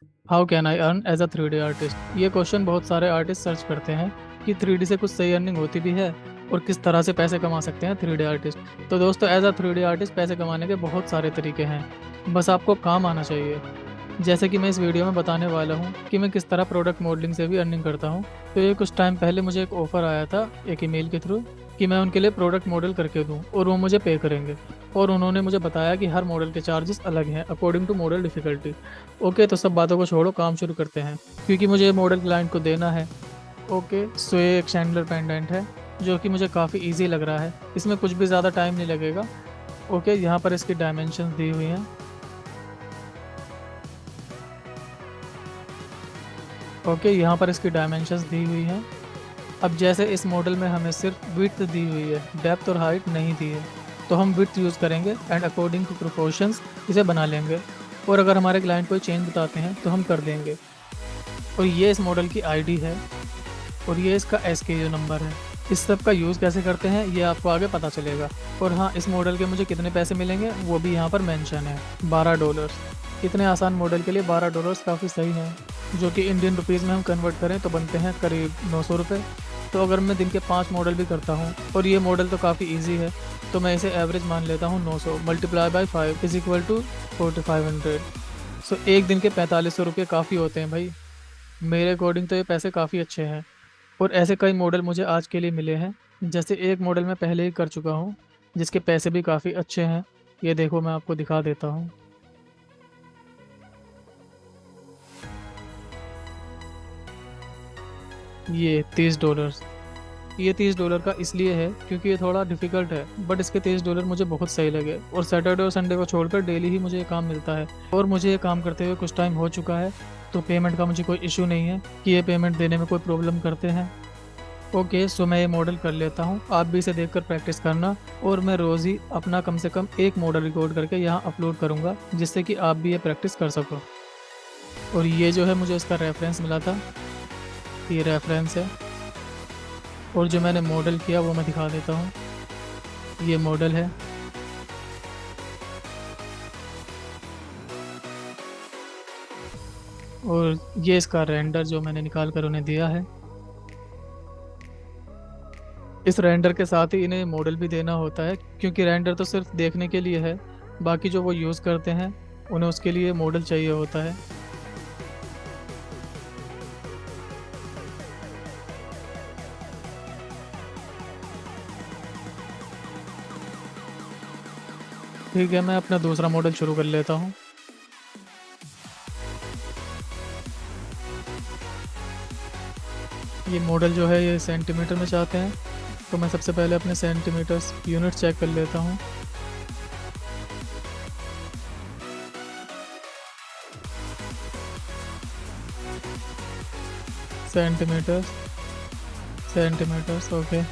How can I earn as a 3D artist. ये question बहुत सारे आर्टिस्ट सर्च करते हैं कि 3D से कुछ सही अर्निंग होती भी है और किस तरह से पैसे कमा सकते हैं 3D आर्टिस्ट। तो दोस्तों, एज अ 3D आर्टिस्ट पैसे कमाने के बहुत सारे तरीके हैं, बस आपको काम आना चाहिए। जैसे कि मैं इस वीडियो में बताने वाला हूँ कि मैं किस तरह प्रोडक्ट मॉडलिंग से भी अर्निंग करता हूँ। तो ये कुछ टाइम पहले मुझे एक ऑफर आया था एक ईमेल के थ्रू कि मैं उनके लिए प्रोडक्ट मॉडल करके दूँ और वो मुझे पे करेंगे। और उन्होंने मुझे बताया कि हर मॉडल के चार्जेस अलग हैं according to model difficulty. Okay, तो सब बातों को छोड़ो, काम शुरू करते हैं क्योंकि मुझे ये मॉडल क्लाइंट को देना है। ओके, सो ये एक शैंडलर पेंडेंट है जो कि मुझे काफ़ी इजी लग रहा है। इसमें कुछ भी ज़्यादा टाइम नहीं लगेगा। ओके, यहाँ पर इसकी डायमेंशंस दी हुई हैं। ओके, यहाँ पर इसकी डायमेंशंस दी हुई हैं। अब जैसे इस मॉडल में हमें सिर्फ विड्थ दी हुई है, डेप्थ और हाइट नहीं दी है, तो हम विड्थ यूज़ करेंगे एंड अकॉर्डिंग टू प्रोपोर्शंस इसे बना लेंगे। और अगर हमारे क्लाइंट कोई चेंज बताते हैं तो हम कर देंगे। और ये इस मॉडल की आईडी है और ये इसका SKU नंबर है। इस सब का यूज़ कैसे करते हैं ये आपको आगे पता चलेगा। और हाँ, इस मॉडल के मुझे कितने पैसे मिलेंगे वो भी यहाँ पर मेंशन है, $12। इतने आसान मॉडल के लिए $12 काफ़ी सही है, जो कि इंडियन रुपीज़ में हम कन्वर्ट करें तो बनते हैं करीब 900 रुपये। तो अगर मैं दिन के 5 मॉडल भी करता हूँ और ये मॉडल तो काफ़ी ईजी है, तो मैं इसे एवरेज मान लेता हूँ 900 multiply by 5 is equal to 4500। So एक दिन के 4500 रुपये काफ़ी होते हैं भाई। मेरे अकॉर्डिंग तो ये पैसे काफ़ी अच्छे हैं। और ऐसे कई मॉडल मुझे आज के लिए मिले हैं। जैसे एक मॉडल मैं पहले ही कर चुका हूँ जिसके पैसे भी काफ़ी अच्छे हैं। ये देखो, मैं आपको दिखा देता हूँ। ये $30। ये $30 का इसलिए है क्योंकि ये थोड़ा डिफिकल्ट है, बट इसके $30 मुझे बहुत सही लगे और सैटरडे और संडे को छोड़कर डेली ही मुझे ये काम मिलता है। और मुझे ये काम करते हुए कुछ टाइम हो चुका है, तो पेमेंट का मुझे कोई इशू नहीं है कि ये पेमेंट देने में कोई प्रॉब्लम करते हैं। ओके, सो मैं ये मॉडल कर लेता हूँ, आप भी इसे देखकर प्रैक्टिस करना। और मैं रोज़ ही अपना कम से कम एक मॉडल रिकॉर्ड करके यहाँ अपलोड करूँगा जिससे कि आप भी ये प्रैक्टिस कर सको। और ये जो है मुझे इसका रेफरेंस मिला था, ये रेफरेंस है। और जो मैंने मॉडल किया वो मैं दिखा देता हूँ। ये मॉडल है। और ये इसका रेंडर जो मैंने निकाल कर उन्हें दिया है। इस रेंडर के साथ ही इन्हें मॉडल भी देना होता है क्योंकि रेंडर तो सिर्फ देखने के लिए है, बाकी जो वो यूज़ करते हैं उन्हें उसके लिए मॉडल चाहिए होता है। ठीक है, मैं अपना दूसरा मॉडल शुरू कर लेता हूँ। ये मॉडल जो है ये सेंटीमीटर में चाहते हैं, तो मैं सबसे पहले अपने सेंटीमीटर्स यूनिट चेक कर लेता हूँ। Centimetres, centimetres, okay.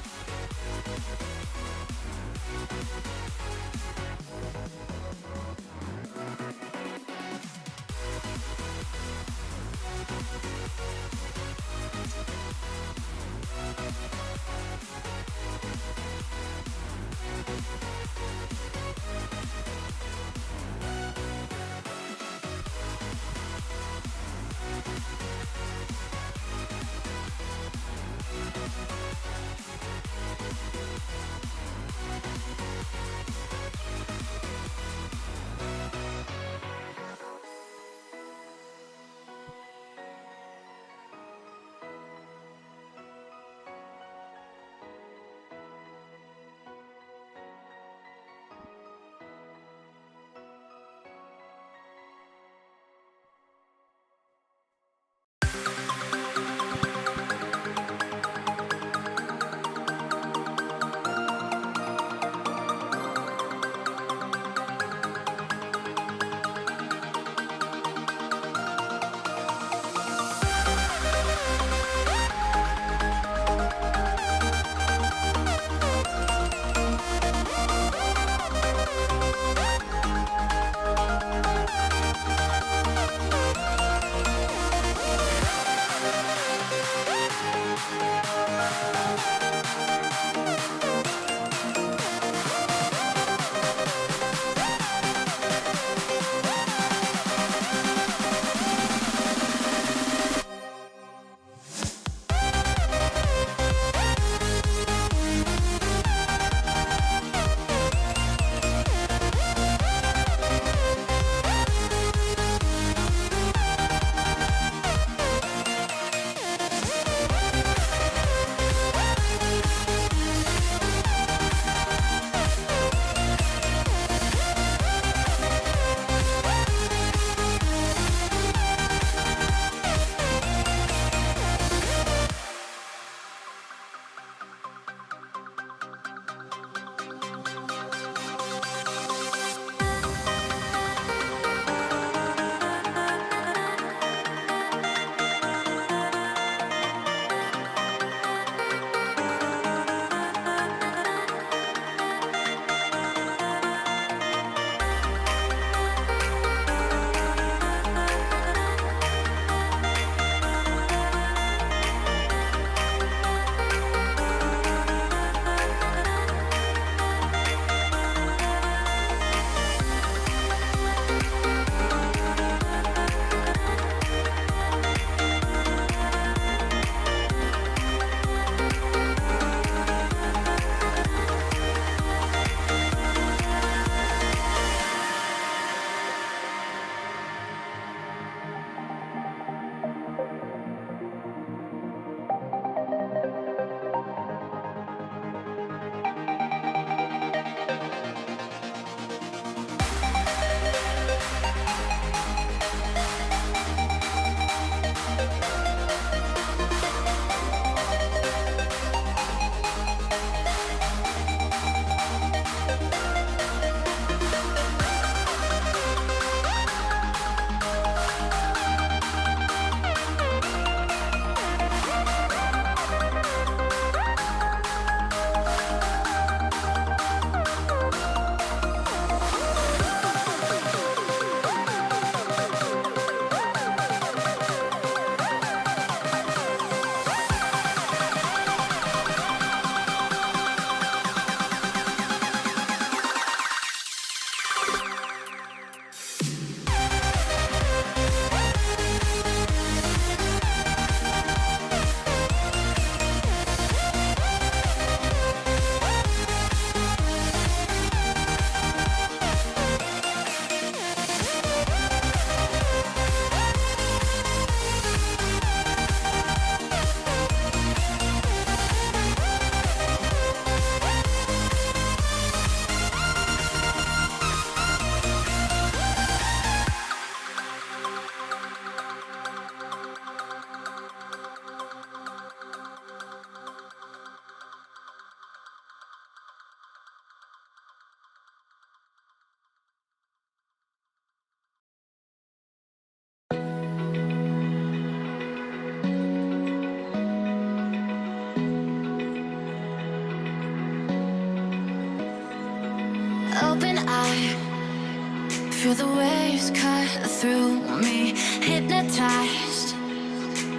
Feel the waves cut through me, hypnotized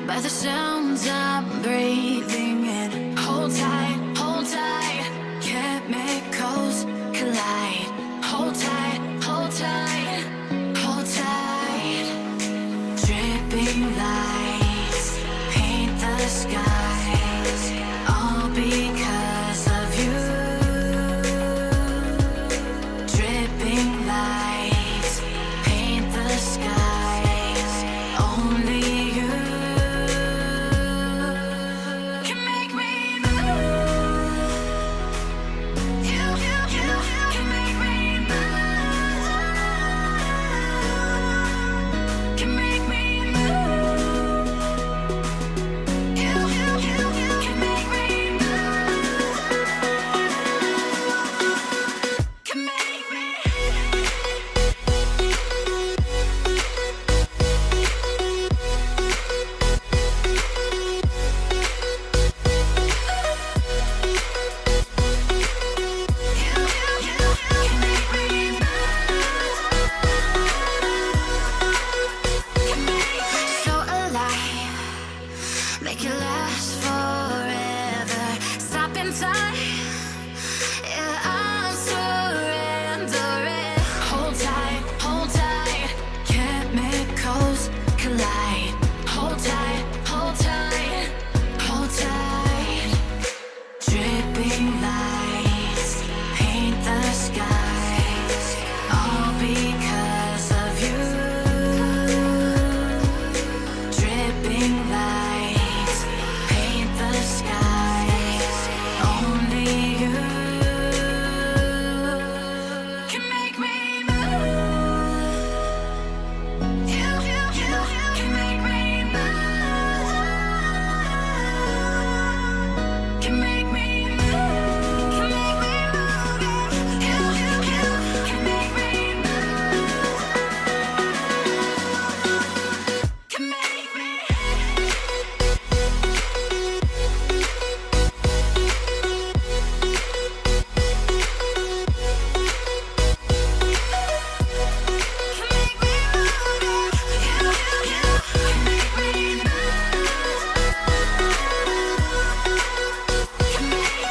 by the sounds I'm breathing in. Hold tight, chemicals collide. Hold tight, hold tight, hold tight. Dripping lights paint the skies, all because of you. Dripping lights paint the skies, only you can make me move. You can make me move. Can make me move. You can make me move. Can make me. So alive, make it last forever. Stop in time, yeah, I'm surrendering. Hold tight, chemicals collide. Hold tight, hold tight, hold tight. Dripping lights paint the skies, all because of you. Dripping lights paint the skies, only you can make me move. You can make me move. Can make me move. Can make me move. You can make me move. Can make me. Can make me move. You can make me move. Can make me.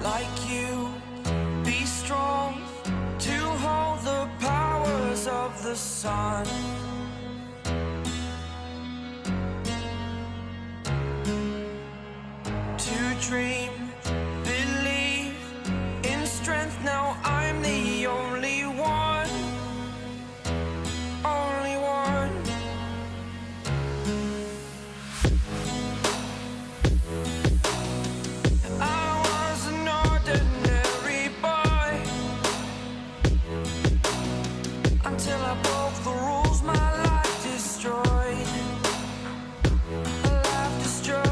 Like you, be strong to hold the powers of the sun. To dream, believe in strength. Now I'm the only one, only one. I was an ordinary boy until I broke the rules. My life destroyed, a life destroyed.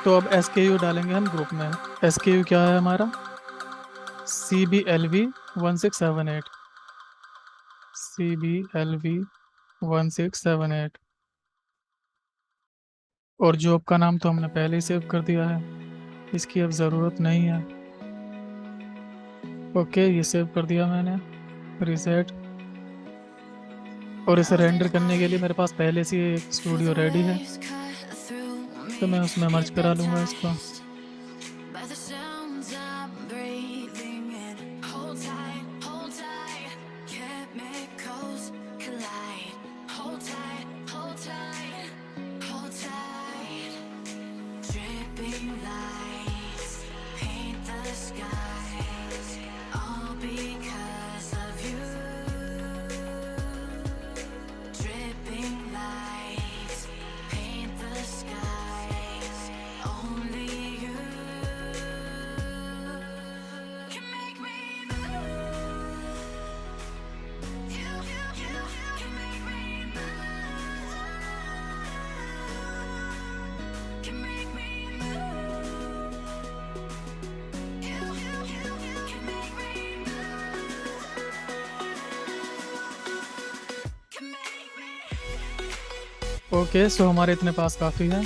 तो अब SKU डालेंगे हम group में। SKU क्या है हमारा? CBLV 1678। CBLV 1678। और job का नाम तो हमने पहले ही सेव कर दिया है, इसकी अब ज़रूरत नहीं है। ओके, ये सेव कर दिया मैंने, रीसेट। और इसे रेंडर करने के लिए मेरे पास पहले से ही एक स्टूडियो रेडी है, Waves cut through तो मैं me, उसमें मर्ज करा लूँगा इसको। hypnotized by the sounds I'm breathing in. Hold tight, hold tight. Chemicals collide. Hold tight, hold tight, hold tight. Dripping lights paint the skies, all because of you. Dripping lights paint the skies, only you can make me move. You can make me move. Can make me move. You can make me move. Can make me. Okay, so हमारे इतने पास काफ़ी है,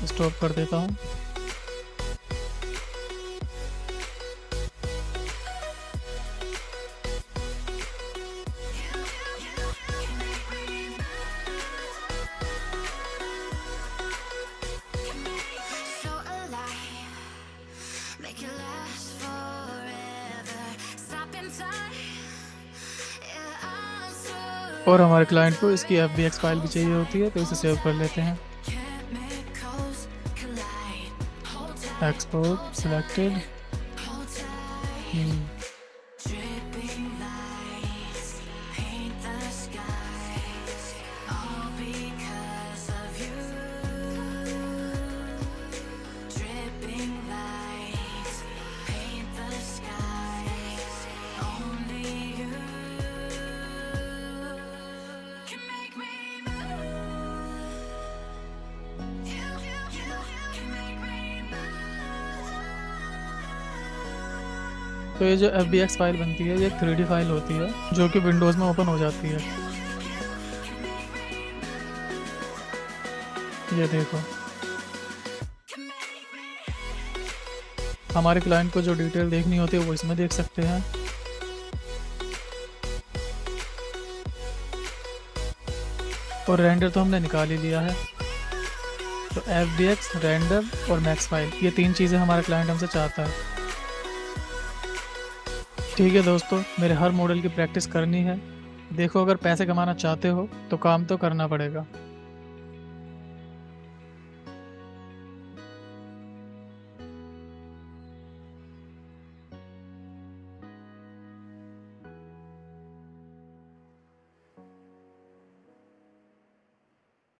stop कर देता हूँ। So alive, make it last forever. Stop in time. Yeah, I'm so और हमारे client को इसकी FBX फाइल भी चाहिए होती है, तो इसे सेव कर लेते हैं। chemicals collide. Hold tight, export selected. hold tight. Dripping lights paint the skies, all because of you. Dripping lights paint the skies, only you can make me move. You can make me move. तो ये जो FBX file बनती है, ये 3D file होती है जो कि विंडोज़ में ओपन हो जाती है। ये देखो, हमारे क्लाइंट को जो डिटेल देखनी होती है वो इसमें देख सकते हैं। और रेंडर तो हमने निकाल ही लिया है। तो FBX, रेंडर और मैक्स फाइल, ये 3 चीज़ें हमारा क्लाइंट हमसे चाहता है। ठीक है दोस्तों, मेरे हर मॉडल की प्रैक्टिस करनी है। देखो, अगर पैसे कमाना चाहते हो तो काम तो करना पड़ेगा।